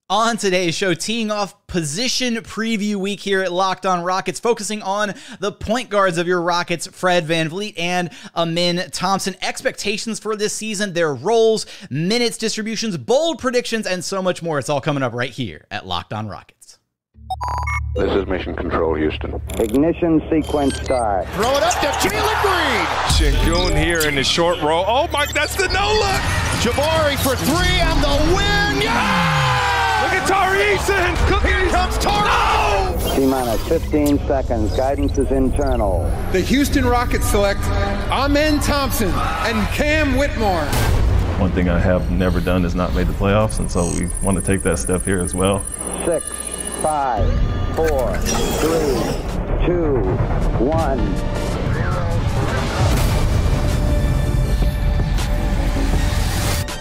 On today's show, teeing off position preview week here at Locked On Rockets, focusing on the point guards of your Rockets, Fred VanVleet and Amen Thompson. Expectations for this season, their roles, minutes distributions, bold predictions, and so much more. It's all coming up right here at Locked On Rockets. This is Mission Control, Houston. Ignition sequence start. Throw it up to Jalen Green. Sengun here in the short row. Oh my, that's the no look. Jabari for three and the win. Yeah! Look at Tari, Eason. Here comes Tari. No! T-minus 15 seconds. Guidance is internal. The Houston Rockets select Amen Thompson and Cam Whitmore. One thing I have never done is not made the playoffs, and so we want to take that step here as well. 6, 5, 4, 3, 2, 1.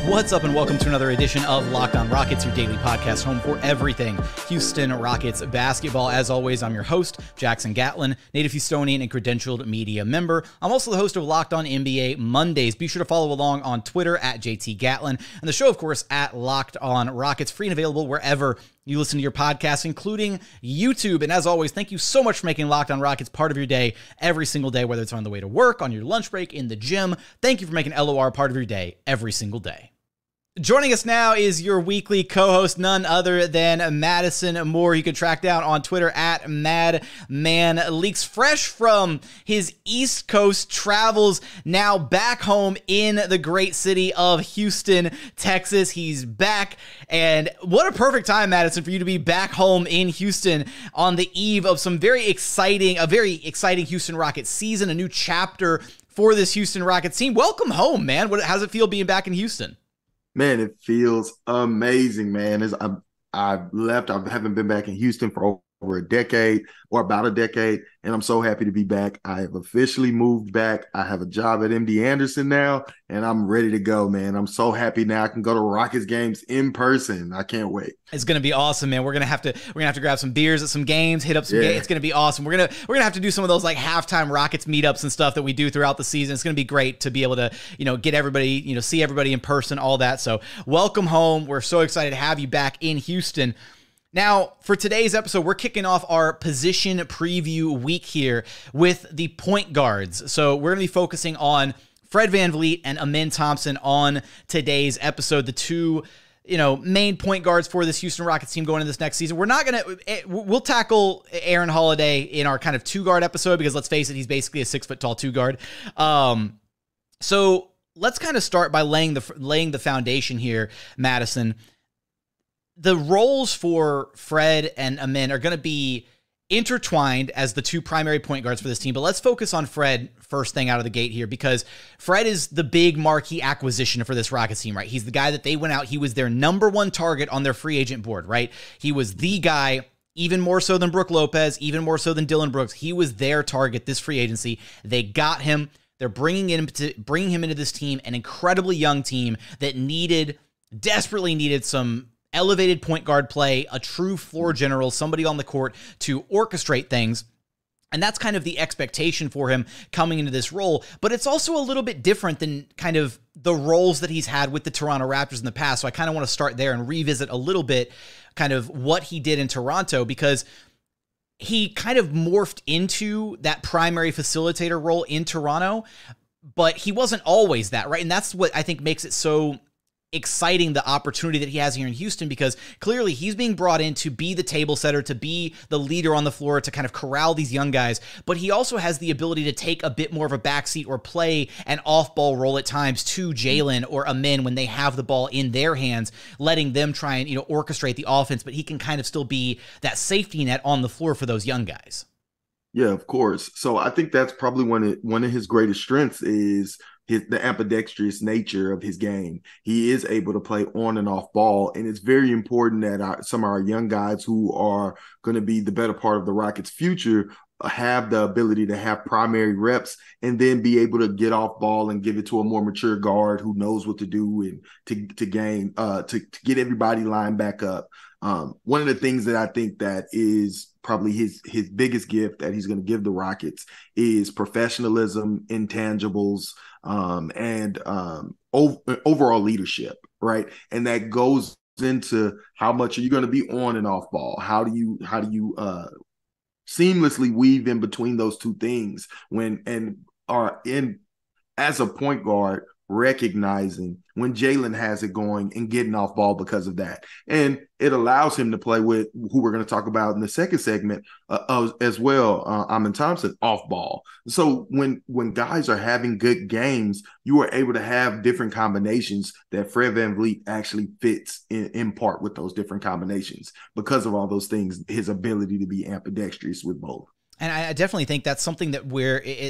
What's up and welcome to another edition of Locked On Rockets, your daily podcast home for everything Houston Rockets basketball. As always, I'm your host, Jackson Gatlin, native Houstonian and credentialed media member. I'm also the host of Locked On NBA Mondays. Be sure to follow along on Twitter at JT Gatlin and the show, of course, at Locked On Rockets, free and available wherever you listen to your podcast, including YouTube. And as always, thank you so much for making Locked On Rockets part of your day every single day, whether it's on the way to work, on your lunch break, in the gym. Thank you for making LOR part of your day every single day. Joining us now is your weekly co-host, none other than Madison Moore. You can track down on Twitter at MadmanLeaks. Fresh from his East Coast travels, now back home in the great city of Houston, Texas. He's back, and what a perfect time, Madison, for you to be back home in Houston on the eve of a very exciting Houston Rockets season, a new chapter for this Houston Rockets team. Welcome home, man. How's it feel being back in Houston? Man, it feels amazing, man. I've left. I haven't been back in Houston for over a decade or about a decade, and I'm so happy to be back. I have officially moved back. I have a job at MD Anderson now, and I'm ready to go, man. I'm so happy now. I can go to Rockets games in person. I can't wait. It's gonna be awesome, man. We're gonna have to grab some beers at some games, hit up some games. It's gonna be awesome. We're gonna have to do some of those like halftime Rockets meetups and stuff that we do throughout the season. It's gonna be great to be able to, get everybody, see everybody in person, all that. So welcome home. We're so excited to have you back in Houston. Now, for today's episode, we're kicking off our position preview week here with the point guards. So we're going to be focusing on Fred VanVleet and Amen Thompson on today's episode, the two main point guards for this Houston Rockets team going into this next season. We'll tackle Aaron Holiday in our kind of two-guard episode because, let's face it, he's basically a 6-foot-tall two-guard. So let's kind of start by laying the foundation here, Madison. The roles for Fred and Amen are going to be intertwined as the two primary point guards for this team, but let's focus on Fred first thing out of the gate here, because Fred is the big marquee acquisition for this Rockets team, right? He's the guy that they went out. He was their number one target on their free agent board, right? He was the guy, even more so than Brook Lopez, even more so than Dillon Brooks. He was their target this free agency. They got him. They're bringing him into this team, an incredibly young team that desperately needed some elevated point guard play, a true floor general, somebody on the court to orchestrate things. And that's kind of the expectation for him coming into this role. But it's also a little bit different than kind of the roles that he's had with the Toronto Raptors in the past. So I kind of want to start there and revisit a little bit kind of what he did in Toronto, because he kind of morphed into that primary facilitator role in Toronto, but he wasn't always that, right? And that's what I think makes it so exciting, the opportunity that he has here in Houston, because clearly he's being brought in to be the table setter, to be the leader on the floor, to kind of corral these young guys, but he also has the ability to take a bit more of a backseat or play an off-ball role at times to Jalen or Amen when they have the ball in their hands, letting them try and orchestrate the offense, but he can kind of still be that safety net on the floor for those young guys. Yeah, of course. So I think that's probably one of his greatest strengths is the ambidextrous nature of his game. He is able to play on and off ball, and it's very important that some of our young guys who are going to be the better part of the Rockets' future have the ability to have primary reps and then be able to get off ball and give it to a more mature guard who knows what to do and to get everybody lined back up. One of the things that I think that is probably his biggest gift that he's going to give the Rockets is professionalism, intangibles, and overall leadership, right? And that goes into how much are you going to be on and off ball? How do you seamlessly weave in between those two things as a point guard, recognizing when Jalen has it going and getting off ball because of that. And it allows him to play with who we're going to talk about in the second segment as well, Amen Thompson, off ball. So when guys are having good games, you are able to have different combinations that Fred VanVleet actually fits in part with those different combinations because of all those things, his ability to be ambidextrous with both. And I definitely think that's something that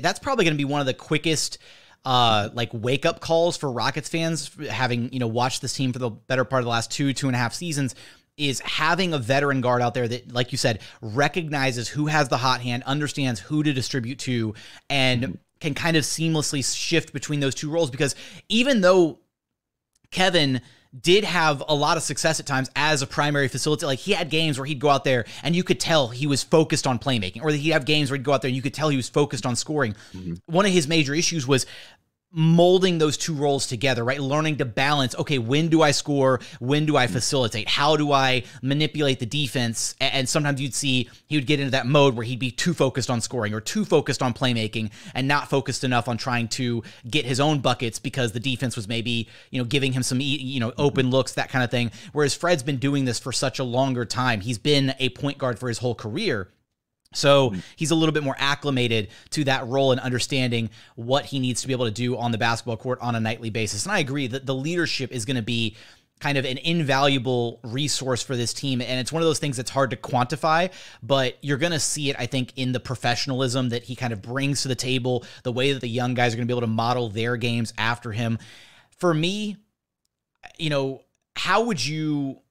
that's probably going to be one of the quickest like wake up calls for Rockets fans, having, watched this team for the better part of the last 2.5 seasons, is having a veteran guard out there that, like you said, recognizes who has the hot hand, understands who to distribute to, and can kind of seamlessly shift between those two roles. Because even though Kevin did have a lot of success at times as a primary facilitator, like he had games where he'd go out there and you could tell he was focused on playmaking, or he'd have games where he'd go out there and you could tell he was focused on scoring. One of his major issues was molding those two roles together, right? Learning to balance, okay, when do I score? When do I facilitate? How do I manipulate the defense? And sometimes you'd see he would get into that mode where he'd be too focused on scoring or too focused on playmaking and not focused enough on trying to get his own buckets because the defense was maybe, giving him some, open looks, that kind of thing. Whereas Fred's been doing this for such a longer time. He's been a point guard for his whole career. So he's a little bit more acclimated to that role and understanding what he needs to be able to do on the basketball court on a nightly basis. And I agree that the leadership is going to be kind of an invaluable resource for this team. And it's one of those things that's hard to quantify, but you're going to see it, I think, in the professionalism that he kind of brings to the table, the way that the young guys are going to be able to model their games after him. For me, how would you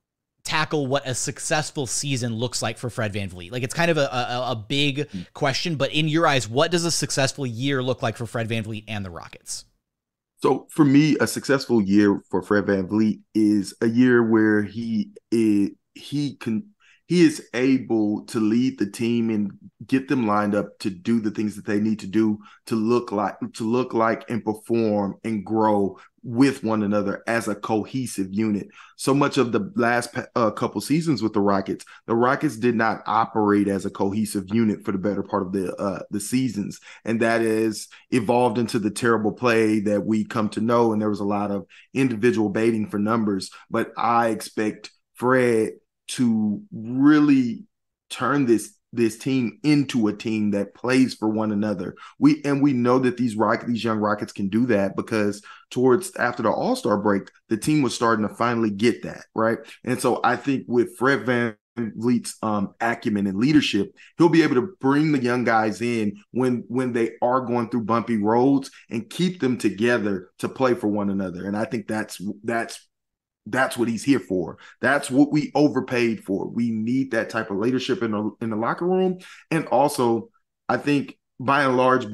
tackle what a successful season looks like for Fred VanVleet? Like, it's kind of a big question, but in your eyes, what does a successful year look like for Fred VanVleet and the Rockets? So for me, a successful year for Fred VanVleet is a year where he is able to lead the team and get them lined up to do the things that they need to do to look like and perform and grow with one another as a cohesive unit. So much of the last couple seasons with the Rockets did not operate as a cohesive unit for the better part of the seasons. And that has evolved into the terrible play that we come to know. And there was a lot of individual baiting for numbers, but I expect Fred to really turn this team into a team that plays for one another. We know that these young Rockets can do that because after the All-Star break, the team was starting to finally get that, right? And so I think with Fred VanVleet's acumen and leadership, he'll be able to bring the young guys in when they are going through bumpy roads and keep them together to play for one another. And I think that's what he's here for. That's what we overpaid for. We need that type of leadership in the locker room. And also, I think by and large,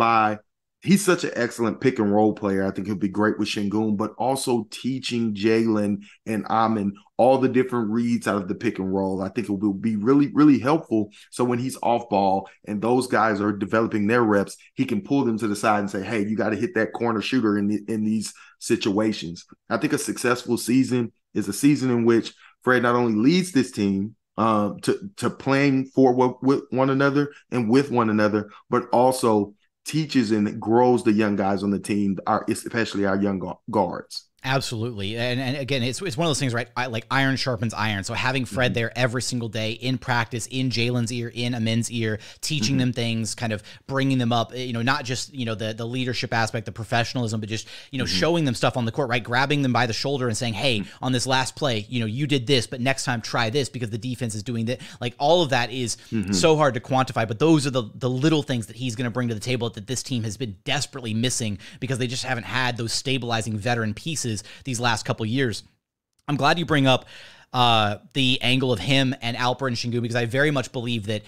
he's such an excellent pick and roll player. I think he'll be great with Sengun, but also teaching Jalen and Amen all the different reads out of the pick and roll. I think it will be really, really helpful. So when he's off ball and those guys are developing their reps, he can pull them to the side and say, hey, you got to hit that corner shooter in these situations. I think a successful season is a season in which Fred not only leads this team to playing for with one another and with one another, but also teaches and grows the young guys on the team, especially our young guards. Absolutely. And again, it's one of those things, right? Like iron sharpens iron. So having Fred there every single day in practice, in Jalen's ear, in Amen's ear, teaching them things, kind of bringing them up, not just, the leadership aspect, the professionalism, but just, showing them stuff on the court, right? Grabbing them by the shoulder and saying, hey, on this last play, you did this, but next time try this because the defense is doing that. Like all of that is so hard to quantify, but those are the little things that he's going to bring to the table that this team has been desperately missing because they just haven't had those stabilizing veteran pieces these last couple years. I'm glad you bring up the angle of him and Alperen Sengun because I very much believe that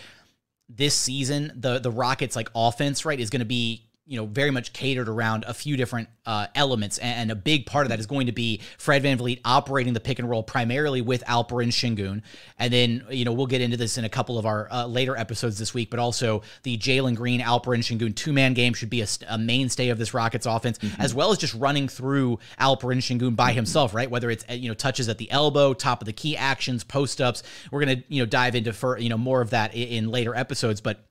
this season the Rockets like offense, right, is going to be very much catered around a few different elements. And a big part of that is going to be Fred VanVleet operating the pick and roll primarily with Alperen Sengun. And then, we'll get into this in a couple of our later episodes this week, but also the Jalen Green, Alperen Sengun two-man game should be a mainstay of this Rockets offense, as well as just running through Alperen Sengun by himself, right? Whether it's, touches at the elbow, top of the key actions, post-ups. We're going to, dive into more of that in later episodes, but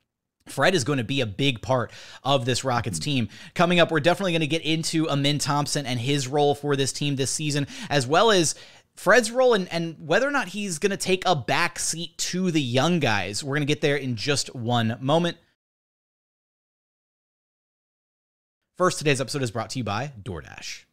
Fred is going to be a big part of this Rockets team. Coming up, we're definitely going to get into Amen Thompson and his role for this team this season, as well as Fred's role and whether or not he's going to take a back seat to the young guys. We're going to get there in just one moment. First, today's episode is brought to you by DoorDash.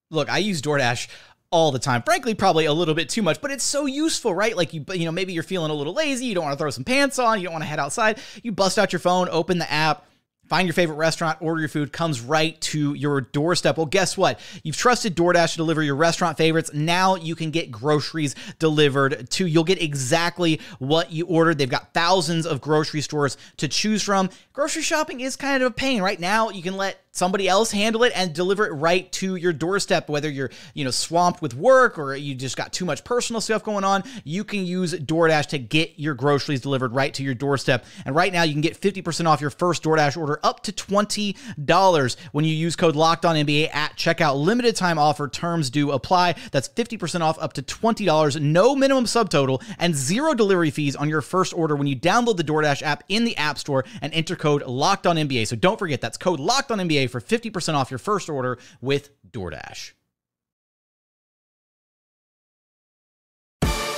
Look, I use DoorDash all the time. Frankly, probably a little bit too much, but it's so useful, right? Like maybe you're feeling a little lazy, you don't want to throw some pants on, you don't want to head outside. You bust out your phone, open the app, find your favorite restaurant, order your food, comes right to your doorstep. Well, guess what? You've trusted DoorDash to deliver your restaurant favorites. Now you can get groceries delivered too. You'll get exactly what you ordered. They've got thousands of grocery stores to choose from. Grocery shopping is kind of a pain. Right now, you can let somebody else handle it and deliver it right to your doorstep. Whether you're, swamped with work or you just got too much personal stuff going on, you can use DoorDash to get your groceries delivered right to your doorstep. And right now, you can get 50% off your first DoorDash order up to $20 when you use code LOCKEDONNBA at checkout. Limited time offer, terms do apply. That's 50% off up to $20, no minimum subtotal, and zero delivery fees on your first order when you download the DoorDash app in the App Store and enter code LOCKEDONNBA. So don't forget, that's code LOCKEDONNBA for 50% off your first order with DoorDash.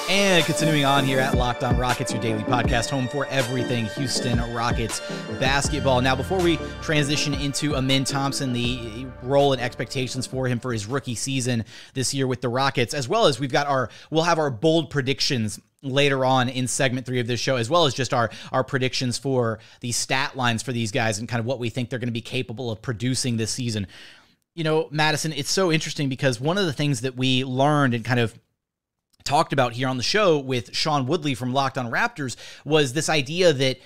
And continuing on here at Locked On Rockets, your daily podcast, home for everything Houston Rockets basketball. Now, before we transition into Amen Thompson, the role and expectations for him for his rookie season this year with the Rockets, as well as we'll have our bold predictions later on in segment 3 of this show, as well as just our predictions for the stat lines for these guys and kind of what we think they're going to be capable of producing this season. Madison, it's so interesting because one of the things that we learned and kind of talked about here on the show with Sean Woodley from Locked On Raptors was this idea that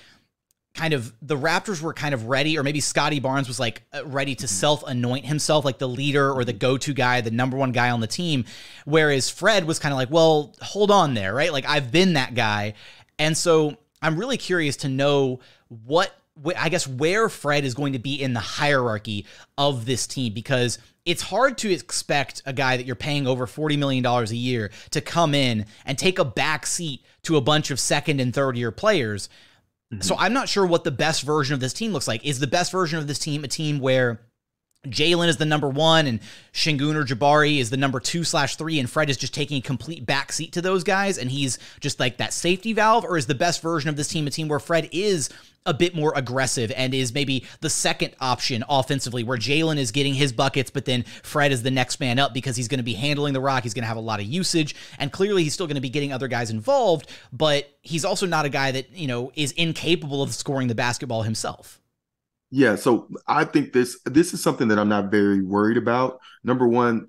kind of the Raptors were kind of ready, or maybe Scotty Barnes was like ready to self-anoint himself like the leader or the go-to guy, the number one guy on the team. Whereas Fred was kind of like, well, hold on there, right? Like I've been that guy. And so I'm really curious to know where Fred is going to be in the hierarchy of this team, because it's hard to expect a guy that you're paying over $40 million a year to come in and take a back seat to a bunch of second and third year players. So I'm not sure what the best version of this team looks like. Is the best version of this team a team where Jalen is the number 1 and Sengun or Jabari is the number 2/3 and Fred is just taking a complete backseat to those guys and he's just like that safety valve? Or is the best version of this team a team where Fred is a bit more aggressive and is maybe the second option offensively, where Jalen is getting his buckets, but then Fred is the next man up because he's going to be handling the rock. He's going to have a lot of usage, and clearly he's still going to be getting other guys involved, but he's also not a guy that, is incapable of scoring the basketball himself. Yeah, so I think this is something that I'm not very worried about. Number one,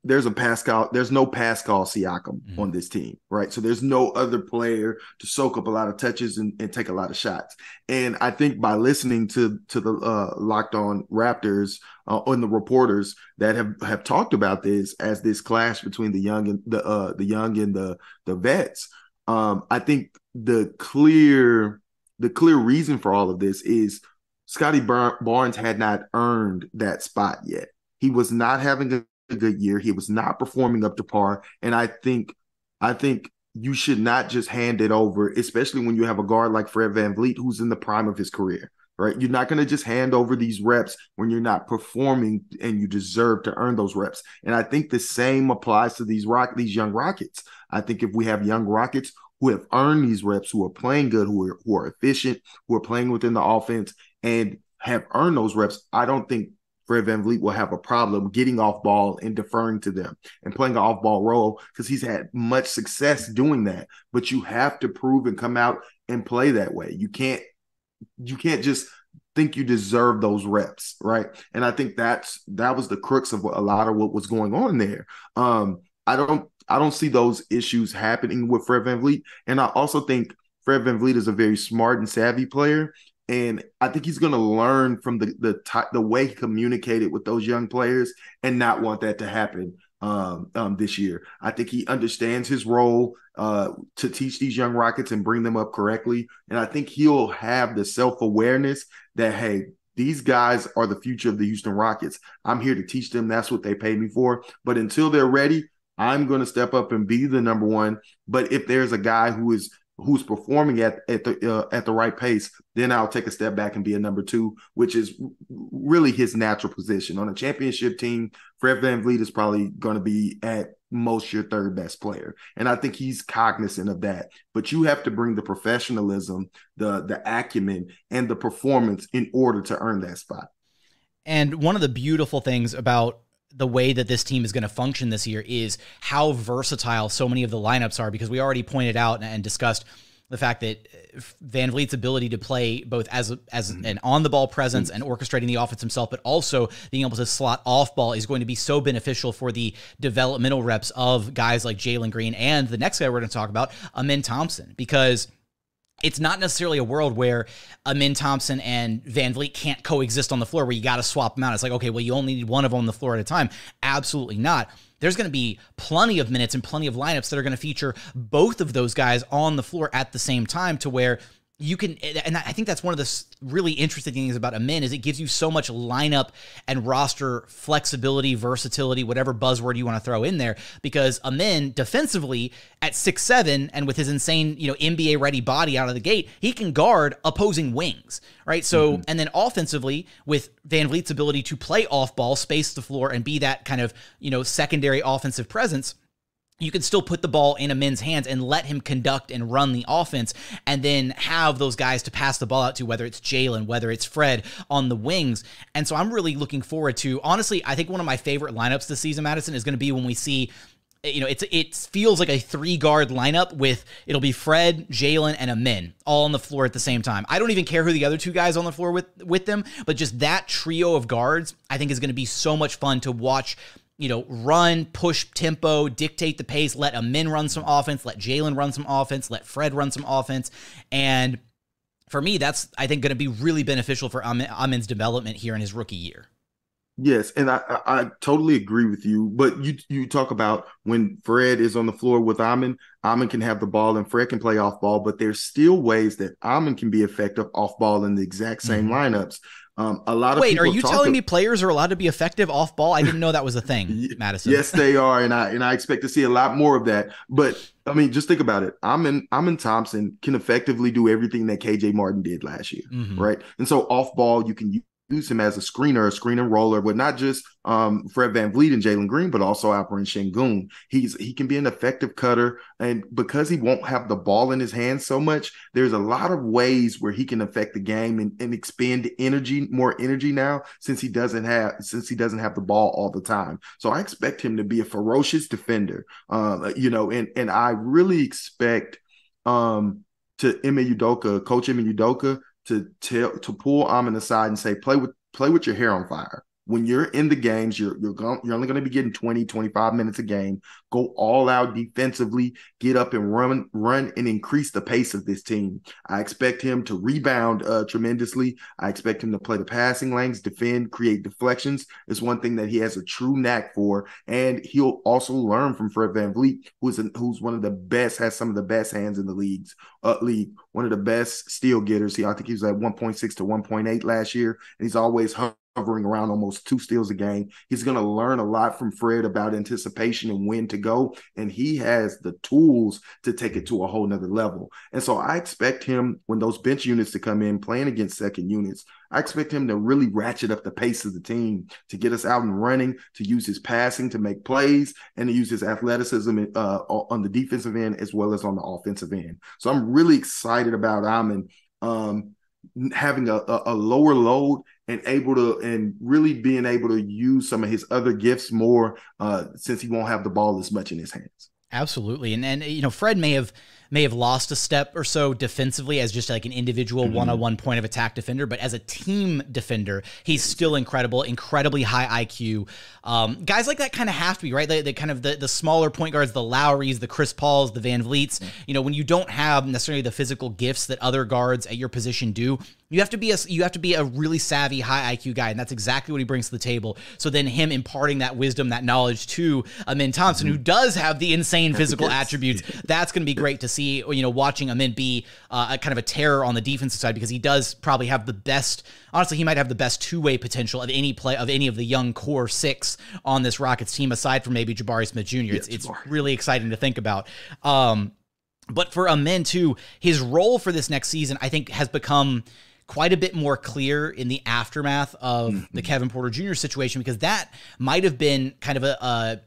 there's no Pascal Siakam on this team, right? So there's no other player to soak up a lot of touches and take a lot of shots. And I think by listening to the Locked On Raptors and the reporters that have talked about this as this clash between the young and the vets, I think the clear reason for all of this is Scotty Barnes had not earned that spot yet. He was not having a good year. He was not performing up to par. And I think you should not just hand it over, especially when you have a guard like Fred VanVleet, who's in the prime of his career, right? You're not going to just hand over these reps when you're not performing and you deserve to earn those reps. And I think the same applies to these young Rockets. I think if we have young Rockets who have earned these reps, who are playing good, who are efficient, who are playing within the offense and have earned those reps, I don't think Fred VanVleet will have a problem getting off ball and deferring to them and playing an off-ball role, because he's had much success doing that. But you have to prove and come out and play that way. You can't just think you deserve those reps, right? And I think that was the crux of a lot of what was going on there. I don't see those issues happening with Fred VanVleet. And I also think Fred VanVleet is a very smart and savvy player. And I think he's going to learn from the way he communicated with those young players and not want that to happen this year. I think he understands his role to teach these young Rockets and bring them up correctly. And I think he'll have the self-awareness that, hey, these guys are the future of the Houston Rockets. I'm here to teach them. That's what they paid me for. But until they're ready, I'm going to step up and be the number one. But if there's a guy who's performing at the right pace, then I'll take a step back and be a number two, which is really his natural position. On a championship team, Fred VanVleet is probably going to be at most your third best player. And I think he's cognizant of that. But you have to bring the professionalism, the acumen, and the performance in order to earn that spot. And one of the beautiful things about the way that this team is going to function this year is how versatile so many of the lineups are, because we already pointed out and discussed the fact that VanVleet's ability to play both as an on-the-ball presence and orchestrating the offense himself, but also being able to slot off-ball is going to be so beneficial for the developmental reps of guys like Jalen Green and the next guy we're going to talk about, Amen Thompson, because it's not necessarily a world where Amen Thompson and VanVleet can't coexist on the floor where you got to swap them out. It's like, okay, well, you only need one of them on the floor at a time. Absolutely not. There's going to be plenty of minutes and plenty of lineups that are going to feature both of those guys on the floor at the same time, to where you can, and I think that's one of the really interesting things about Amen, is it gives you so much lineup and roster flexibility, versatility, whatever buzzword you want to throw in there, because Amen defensively at 6'7", and with his insane, NBA ready body out of the gate, he can guard opposing wings, right? So, and then offensively with VanVleet's ability to play off ball, space the floor, and be that kind of, secondary offensive presence, you can still put the ball in Amen's hands and let him conduct and run the offense, and then have those guys to pass the ball out to, whether it's Jalen, whether it's Fred on the wings. And so I'm really looking forward to, honestly, I think one of my favorite lineups this season, Madison, is going to be when we see, it feels like a 3-guard lineup with, it'll be Fred, Jalen, and Amen all on the floor at the same time. I don't even care who the other two guys on the floor with them, but just that trio of guards, I think, is going to be so much fun to watch. Run, push tempo, dictate the pace, let Amen run some offense, let Jalen run some offense, let Fred run some offense. And for me, that's, I think, going to be really beneficial for Amen's development here in his rookie year. Yes, and I totally agree with you. But you talk about when Fred is on the floor with Amen can have the ball and Fred can play off ball, but there's still ways that Amen can be effective off ball in the exact same lineups. A lot of Wait, are you telling me players are allowed to be effective off ball? I didn't know that was a thing, Madison. Yes, they are, and I expect to see a lot more of that. But I mean, just think about it. Amen Thompson can effectively do everything that KJ Martin did last year, right? And so off ball, you can use him as a screen and roller, but not just Fred VanVleet and Jalen Green, but also Alperen Sengun. He can be an effective cutter, and because he won't have the ball in his hands so much, there's a lot of ways where he can affect the game and expend more energy now, since he doesn't have the ball all the time. So I expect him to be a ferocious defender, and I really expect Coach Ime Udoka to pull Amen aside and say, play with your hair on fire. When you're in the games, you're only going to be getting 20, 25 minutes a game. Go all out defensively, get up and run and increase the pace of this team. I expect him to rebound tremendously. I expect him to play the passing lanes, defend, create deflections. It's one thing that he has a true knack for. And he'll also learn from Fred VanVleet, who's one of the best, has some of the best hands in the league, one of the best steal getters. I think he was at 1.6 to 1.8 last year, and he's always hovering around almost 2 steals a game. He's going to learn a lot from Fred about anticipation and when to go, and he has the tools to take it to a whole nother level. And so I expect him, when those bench units to come in playing against second units, I expect him to really ratchet up the pace of the team, to get us out and running, to use his passing to make plays, and to use his athleticism on the defensive end as well as on the offensive end. So I'm really excited about Amen having a lower load and really being able to use some of his other gifts more, since he won't have the ball as much in his hands. Absolutely. And Fred may have lost a step or so defensively as just like an individual one-on-one point of attack defender, but as a team defender, he's still incredible, incredibly high IQ. Guys like that kind of have to be, right? The kind of the smaller point guards, the Lowrys, the Chris Pauls, the VanVleets, when you don't have necessarily the physical gifts that other guards at your position do, You have to be a really savvy, high IQ guy, and that's exactly what he brings to the table. So then him imparting that wisdom, that knowledge to Amen Thompson, who does have the insane physical attributes, that's going to be great to see. Watching Amen be a kind of a terror on the defensive side, because he does probably have the best. Honestly, he might have the best two-way potential of any of the young core six on this Rockets team, aside from maybe Jabari Smith Jr. It's really exciting to think about. But for Amen too, his role for this next season, I think, has become quite a bit more clear in the aftermath of the Kevin Porter Jr. situation, because that might have been kind of a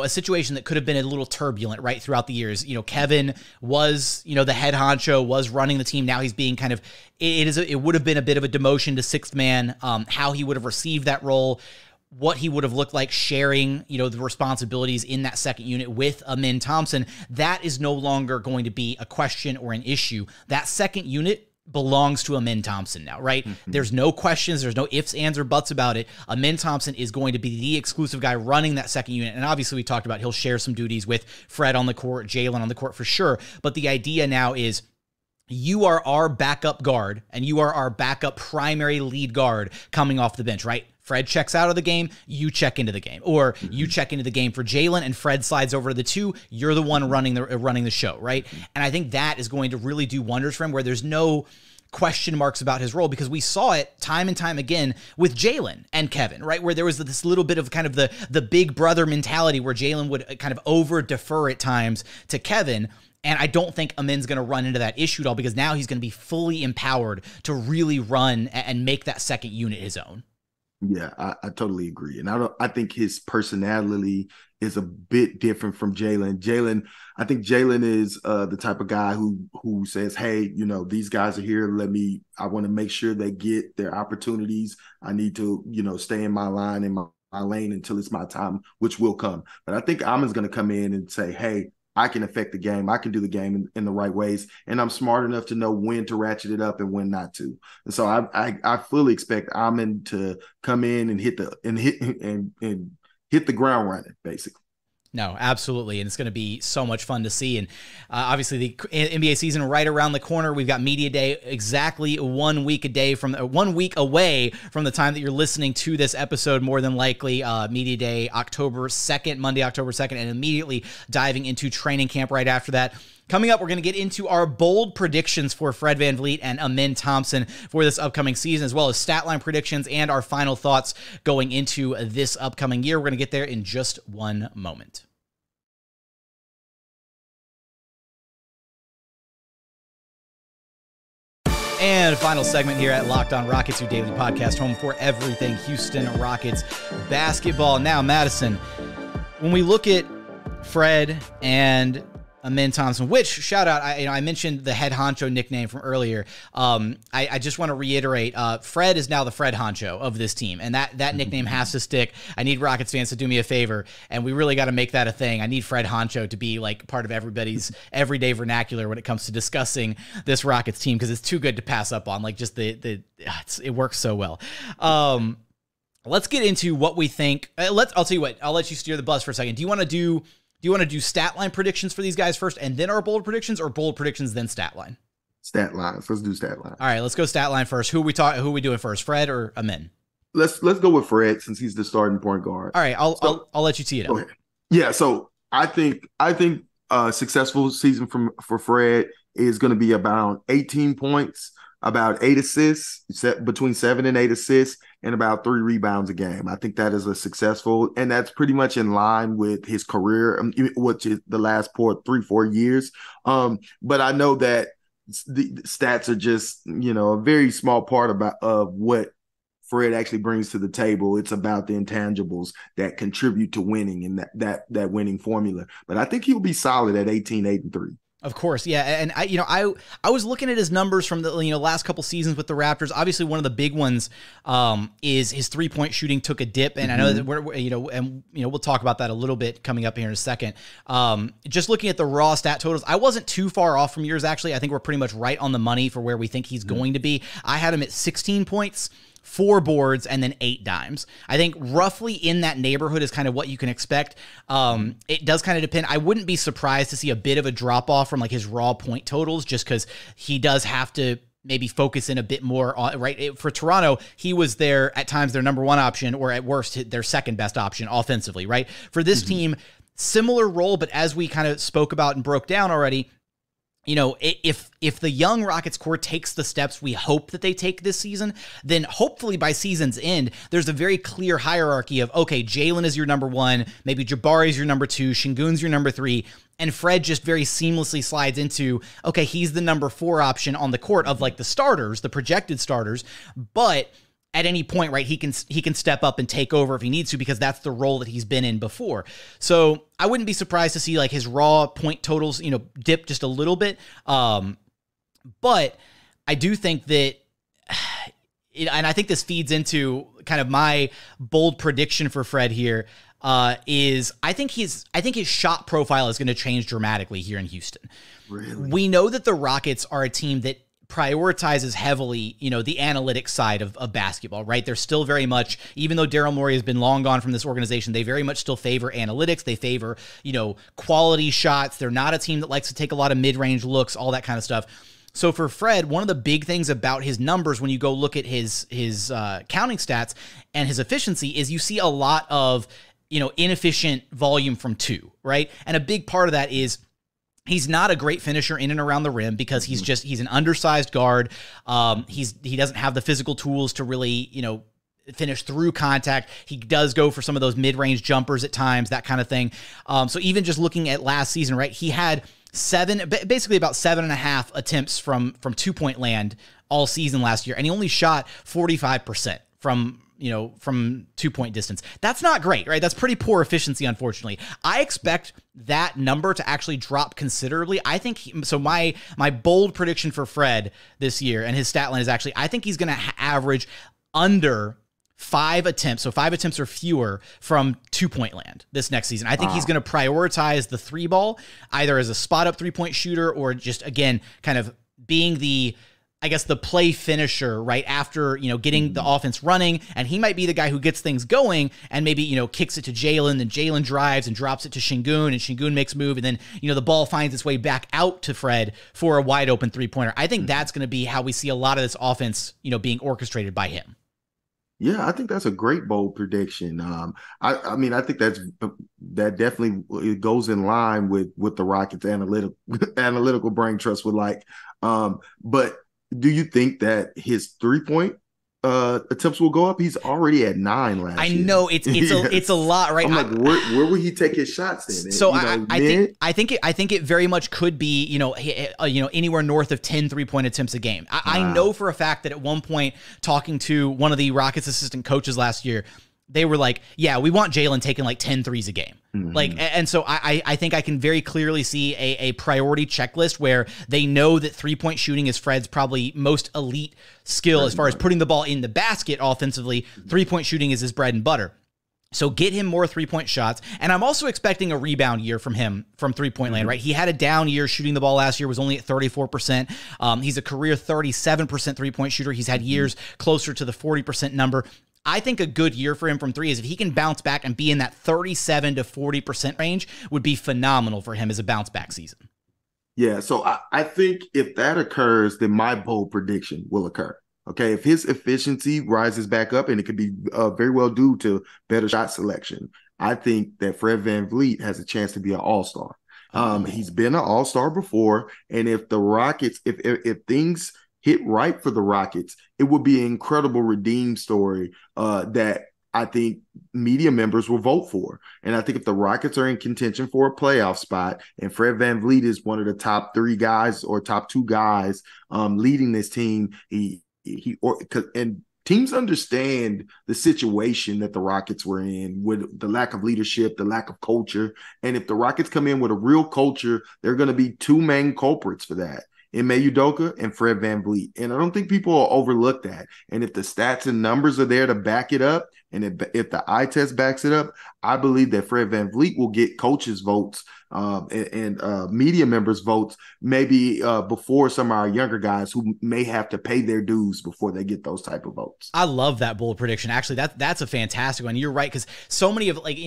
situation that could have been a little turbulent, right, throughout the years. Kevin was, the head honcho, was running the team. Now he's being kind of, it would have been a bit of a demotion to sixth man, how he would have received that role, what he would have looked like sharing, the responsibilities in that second unit with Amen Thompson. That is no longer going to be a question or an issue. That second unit belongs to Amen Thompson now, right? There's no questions. There's no ifs, ands, or buts about it. Amen Thompson is going to be the exclusive guy running that second unit. And obviously we talked about he'll share some duties with Fred on the court, Jalen on the court for sure. But the idea now is you are our backup guard and you are our backup primary lead guard coming off the bench, right? Fred checks out of the game, you check into the game. Or you check into the game for Jalen and Fred slides over to the two, you're the one running the show, right? And I think that is going to really do wonders for him, where there's no question marks about his role, because we saw it time and time again with Jalen and Kevin, right? Where there was this little bit of kind of the big brother mentality where Jalen would kind of over defer at times to Kevin. And I don't think Amen's going to run into that issue at all, because now he's going to be fully empowered to really run and make that second unit his own. Yeah, I totally agree. And I think his personality is a bit different from Jalen. I think Jalen is the type of guy who says, hey, these guys are here. I want to make sure they get their opportunities. I need to, stay in my line, in my lane until it's my time, which will come. But I think Amen's going to come in and say, hey, I can affect the game. I can do the game in the right ways. And I'm smart enough to know when to ratchet it up and when not to. And so I fully expect Amen to come in and hit the ground running, basically. No, absolutely. And it's going to be so much fun to see. And obviously the NBA season right around the corner. We've got Media Day exactly 1 week away from the time that you're listening to this episode, more than likely. Media Day, Monday, October 2nd, and immediately diving into training camp right after that. Coming up, we're going to get into our bold predictions for Fred VanVleet and Amen Thompson for this upcoming season, as well as stat line predictions and our final thoughts going into this upcoming year. We're going to get there in just one moment. And final segment here at Locked On Rockets, your daily podcast, home for everything Houston Rockets basketball. Now, Madison, when we look at Fred and Amen Thompson, which, shout out, I mentioned the head honcho nickname from earlier. I just want to reiterate, Fred is now the Fred honcho of this team, and that nickname has to stick. I need Rockets fans to do me a favor, and we really got to make that a thing. I need Fred honcho to be like part of everybody's everyday vernacular when it comes to discussing this Rockets team, because it's too good to pass up on. Like, just it works so well. Let's get into what we think. I'll tell you what, I'll let you steer the bus for a second. Do you want to do stat line predictions for these guys first and then our bold predictions, or bold predictions then stat line? Stat lines. Let's do stat line. All right, let's go stat line first. Who are we doing first, Fred or Amen? Let's go with Fred, since he's the starting point guard. All right, I'll let you tee it up. Okay. Yeah, so I think a successful season for Fred is going to be about 18 points, about 8 assists, between 7 and 8 assists, and about 3 rebounds a game. I think that is a successful, and that's pretty much in line with his career, which is the last 3-4 years. But I know that the stats are just, a very small part of what Fred actually brings to the table. It's about the intangibles that contribute to winning and that winning formula. But I think he'll be solid at 18, 8, and 3. Of course, yeah, and I was looking at his numbers from the last couple seasons with the Raptors. Obviously, one of the big ones is his 3-point shooting took a dip, and I know that we'll talk about that a little bit coming up here in a second. Just looking at the raw stat totals, I wasn't too far off from yours actually. I think we're pretty much right on the money for where we think he's going to be. I had him at 16 points. 4 boards, and then 8 dimes. I think roughly in that neighborhood is kind of what you can expect. It does kind of depend. I wouldn't be surprised to see a bit of a drop off from like his raw point totals, just because he does have to maybe focus in a bit more on, right? For Toronto, he was at times their number one option, or at worst, their second best option offensively, right? For this team, similar role, but as we kind of spoke about and broke down already, if the young Rockets core takes the steps we hope that they take this season, then hopefully by season's end, there's a very clear hierarchy of, okay, Jalen is your number one, maybe Jabari is your number two, Sengun's your number three, and Fred just very seamlessly slides into, okay, he's the number four option on the court of like the starters, the projected starters, but at any point, right, he can step up and take over if he needs to, because that's the role that he's been in before. So I wouldn't be surprised to see like his raw point totals, dip just a little bit. But I do think that, and I think this feeds into kind of my bold prediction for Fred here, is I think his shot profile is going to change dramatically here in Houston. Really? We know that the Rockets are a team that prioritizes heavily, the analytics side of basketball, right? They're still very much, even though Daryl Morey has been long gone from this organization, they very much still favor analytics. They favor, quality shots. They're not a team that likes to take a lot of mid-range looks, all that kind of stuff. So for Fred, one of the big things about his numbers when you go look at his counting stats and his efficiency is you see a lot of, inefficient volume from two, right? And a big part of that is he's not a great finisher in and around the rim because he's an undersized guard. He doesn't have the physical tools to really, finish through contact. He does go for some of those mid-range jumpers at times, that kind of thing. So even just looking at last season, right, he had basically about 7.5 attempts from 2-point land all season last year, and he only shot 45% from 2-point distance. That's not great, right? That's pretty poor efficiency, unfortunately. I expect that number to actually drop considerably. I think my bold prediction for Fred this year and his stat line is actually, I think he's going to average under 5 attempts. So 5 attempts or fewer from 2-point land this next season. I think he's going to prioritize the 3-ball either as a spot up 3-point shooter or just, again, kind of being the play finisher right after, getting the offense running. And he might be the guy who gets things going and maybe, kicks it to Jalen, then Jalen drives and drops it to Sengun, and Sengun makes a move. And then, the ball finds its way back out to Fred for a wide open 3-pointer. I think that's going to be how we see a lot of this offense, being orchestrated by him. Yeah, I think that's a great bold prediction. I think that definitely goes in line with the Rockets' analytical brain trust would like. But do you think that his 3-point attempts will go up? He's already at 9 last year. I know it's a lot, right? I'm like, where will he take his shots then? So I think it very much could be anywhere north of 10 3-point attempts a game. I know for a fact that at one point, talking to one of the Rockets assistant coaches last year, they were like, yeah, we want Jalen taking like 10 threes a game. Mm-hmm. And so I think I can very clearly see a priority checklist where they know that 3-point shooting is Fred's probably most elite skill as far as putting the ball in the basket offensively. 3-point shooting is his bread and butter. So get him more 3-point shots. And I'm also expecting a rebound year from him from 3-point land, right? He had a down year shooting the ball last year, was only at 34%. He's a career 37% 3-point shooter. He's had years closer to the 40% number. I think a good year for him from 3 is if he can bounce back and be in that 37 to 40% range would be phenomenal for him as a bounce back season. Yeah, so I think if that occurs, then my bold prediction will occur. Okay, if his efficiency rises back up, and it could be very well due to better shot selection, I think that Fred VanVleet has a chance to be an all-star. He's been an all-star before, and if the Rockets, if things hit right for the Rockets, it would be an incredible redeem story that I think media members will vote for. And I think if the Rockets are in contention for a playoff spot and Fred VanVleet is one of the top 3 guys or top 2 guys leading this team, and teams understand the situation that the Rockets were in with the lack of leadership, the lack of culture. And if the Rockets come in with a real culture, there are going to be 2 main culprits for that: Ime Udoka and Fred VanVleet. And I don't think people will overlook that. And if the stats and numbers are there to back it up, and if the eye test backs it up, I believe that Fred VanVleet will get coaches' votes and media members' votes, maybe before some of our younger guys who may have to pay their dues before they get those type of votes. I love that bold prediction. Actually, that's a fantastic one. You're right, because so many of, like,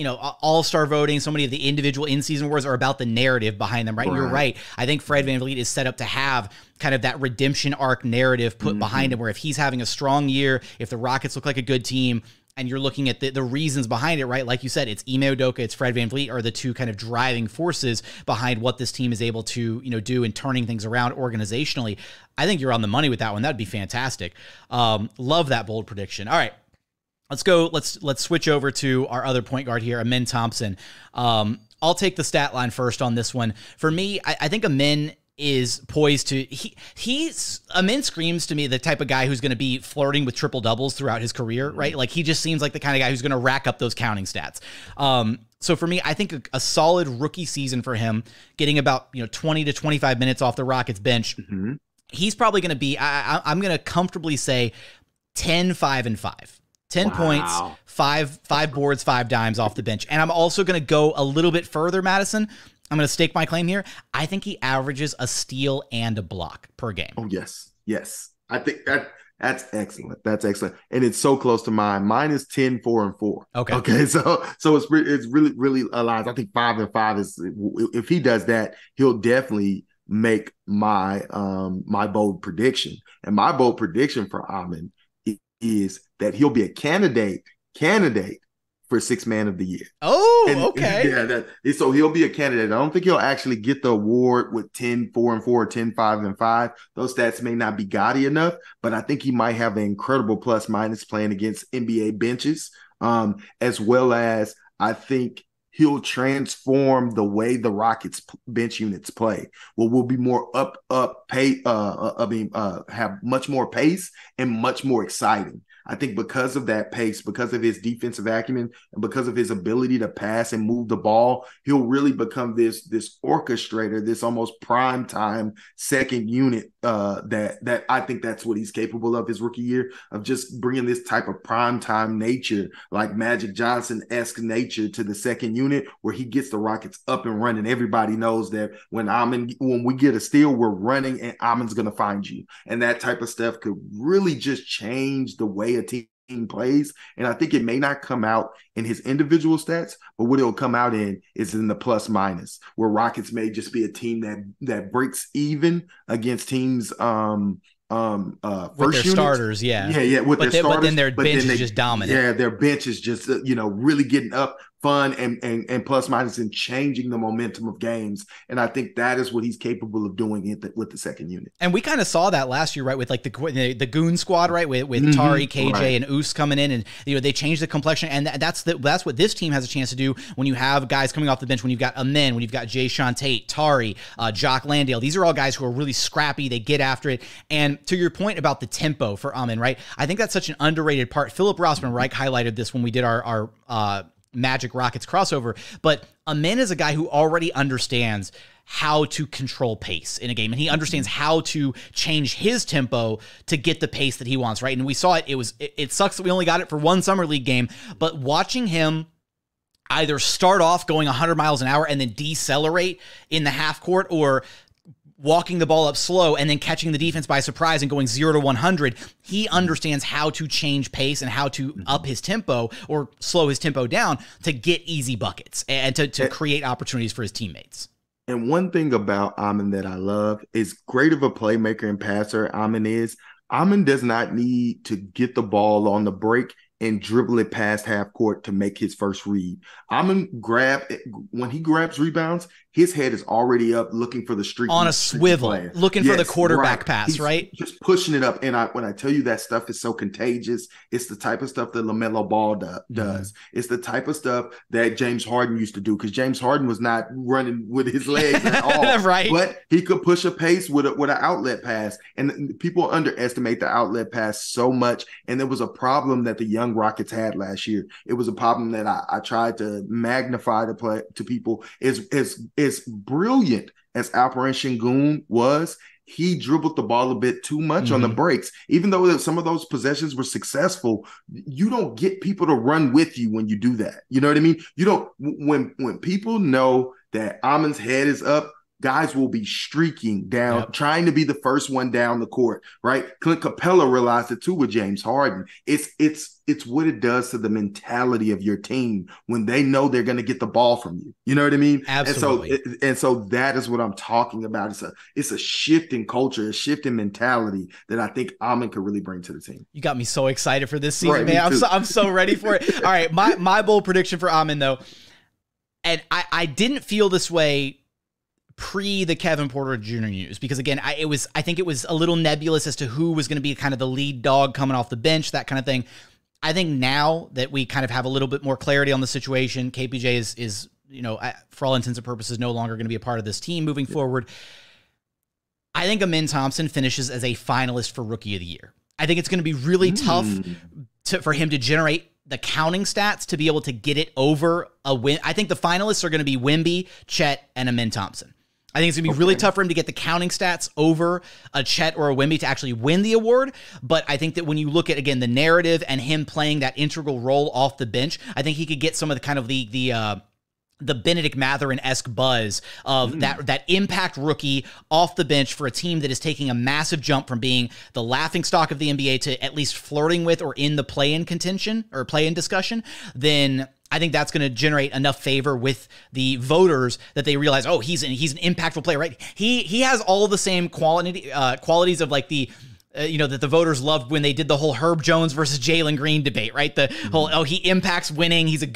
all-star voting, so many of the individual in-season awards are about the narrative behind them, right? You're right. I think Fred VanVleet is set up to have kind of that redemption arc narrative put behind him, where if he's having a strong year, if the Rockets look like a good team, and you're looking at the reasons behind it, right? Like you said, it's Ime Udoka, it's Fred VanVleet are the two kind of driving forces behind what this team is able to, do in turning things around organizationally. I think you're on the money with that one. That'd be fantastic. Love that bold prediction. All right, let's go. Let's switch over to our other point guard here, Amen Thompson. I'll take the stat line first on this one. For me, I think Amen is poised to, Amen screams to me the type of guy who's going to be flirting with triple doubles throughout his career, right? Like, he just seems like the kind of guy who's going to rack up those counting stats. So for me, I think a solid rookie season for him, getting about 20 to 25 minutes off the Rockets bench. He's probably going to be, I'm going to comfortably say 10, 5, and 5. 10 points, five boards, 5 dimes off the bench. And I'm also going to go a little bit further, Madison. I'm going to stake my claim here. I think he averages a steal and a block per game. Oh, yes. Yes. I think that's excellent. That's excellent. And it's so close to mine. Mine is 10, 4, and 4. Okay. So it's really, really aligns. I think 5 and 5 is, if he does that, he'll definitely make my my bold prediction. And my bold prediction for Amen is that he'll be a candidate for Sixth Man of the Year. Oh, okay. Yeah, so he'll be a candidate. I don't think he'll actually get the award with 10, 4, and 4, 10, 5, and 5. Those stats may not be gaudy enough, but I think he might have an incredible plus-minus playing against NBA benches, as well as I think he'll transform the way the Rockets bench units play. We'll be more have much more pace and much more exciting. I think because of that pace, because of his defensive acumen, and because of his ability to pass and move the ball, he'll really become this orchestrator, this almost prime time second unit. That I think that's what he's capable of his rookie year, of just bringing this type of prime time nature, like Magic Johnson-esque nature to the second unit, where he gets the Rockets up and running. Everybody knows that when we get a steal, we're running and Amen's going to find you. And that type of stuff could really just change the way a team plays. And I think it may not come out in his individual stats, but what it'll come out in is in the plus minus, where Rockets may just be a team that breaks even against teams with first their units. Starters, with their starters, but then their bench is just dominant. Yeah, their bench is just really getting up fun and plus minus and changing the momentum of games. And I think that is what he's capable of doing with the second unit. And we kind of saw that last year, right? With like the Goon squad, right? With Tari, KJ, and Oos coming in, and they changed the complexion. And that's what this team has a chance to do when you have guys coming off the bench. When you've got Amen, when you've got Jae'Sean Tate, Tari, Jock Landale. These are all guys who are really scrappy. They get after it. And to your point about the tempo for Amen, right? I think that's such an underrated part. Philip Rossman Reich highlighted this when we did our Magic Rockets crossover, but Amen is a guy who already understands how to control pace in a game, and he understands how to change his tempo to get the pace that he wants, right? And we saw it. It sucks that we only got it for one summer league game, but watching him either start off going 100 miles an hour and then decelerate in the half court, or walking the ball up slow and then catching the defense by surprise and going 0 to 100, he understands how to change pace and how to up his tempo or slow his tempo down to get easy buckets and to create opportunities for his teammates. And one thing about Amen that I love is great of a playmaker and passer Amen does not need to get the ball on the break and dribble it past half court to make his first read. Amen when he grabs rebounds, his head is already up looking for the streak. On a swivel, looking for the quarterback pass, He's right? Just pushing it up. And when I tell you that stuff is so contagious, it's the type of stuff that LaMelo Ball does. It's the type of stuff that James Harden used to do, because James Harden was not running with his legs at all. Right. But he could push a pace with an outlet pass. And people underestimate the outlet pass so much. And there was a problem that the young Rockets had last year. It was a problem that I tried to magnify to people. As brilliant as Alperen Sengun was, he dribbled the ball a bit too much on the breaks. Even though some of those possessions were successful, you don't get people to run with you when you do that. You know what I mean? You don't, when people know that Amen's head is up, guys will be streaking down, trying to be the first one down the court, right? Clint Capella realized it too with James Harden. It's what it does to the mentality of your team when they know they're going to get the ball from you. You know what I mean? Absolutely. And so that is what I'm talking about. It's a shift in culture, a shift in mentality that I think Amen could really bring to the team. You got me so excited for this season, man. I'm so ready for it. All right, my bold prediction for Amen, though, and I didn't feel this way pre the Kevin Porter Jr. news, because again, I think it was a little nebulous as to who was going to be kind of the lead dog coming off the bench, that kind of thing. I think now that we kind of have a little bit more clarity on the situation, KPJ is for all intents and purposes, no longer going to be a part of this team moving forward. I think Amen Thompson finishes as a finalist for Rookie of the Year. I think it's going to be really tough for him to generate the counting stats to be able to get it over a win. I think the finalists are going to be Wemby, Chet, and Amen Thompson. I think it's going to be really tough for him to get the counting stats over a Chet or a Wemby to actually win the award. But I think that when you look at, again, the narrative and him playing that integral role off the bench, I think he could get some of the kind of the Benedict Mathurin-esque buzz of that impact rookie off the bench for a team that is taking a massive jump from being the laughingstock of the NBA to at least flirting with or in the play-in contention or play-in discussion. Then I think that's going to generate enough favor with the voters that they realize, oh, he's an impactful player, right? He has all the same qualities of like the that the voters loved when they did the whole Herb Jones versus Jalen Green debate, right? The whole, he impacts winning. He's a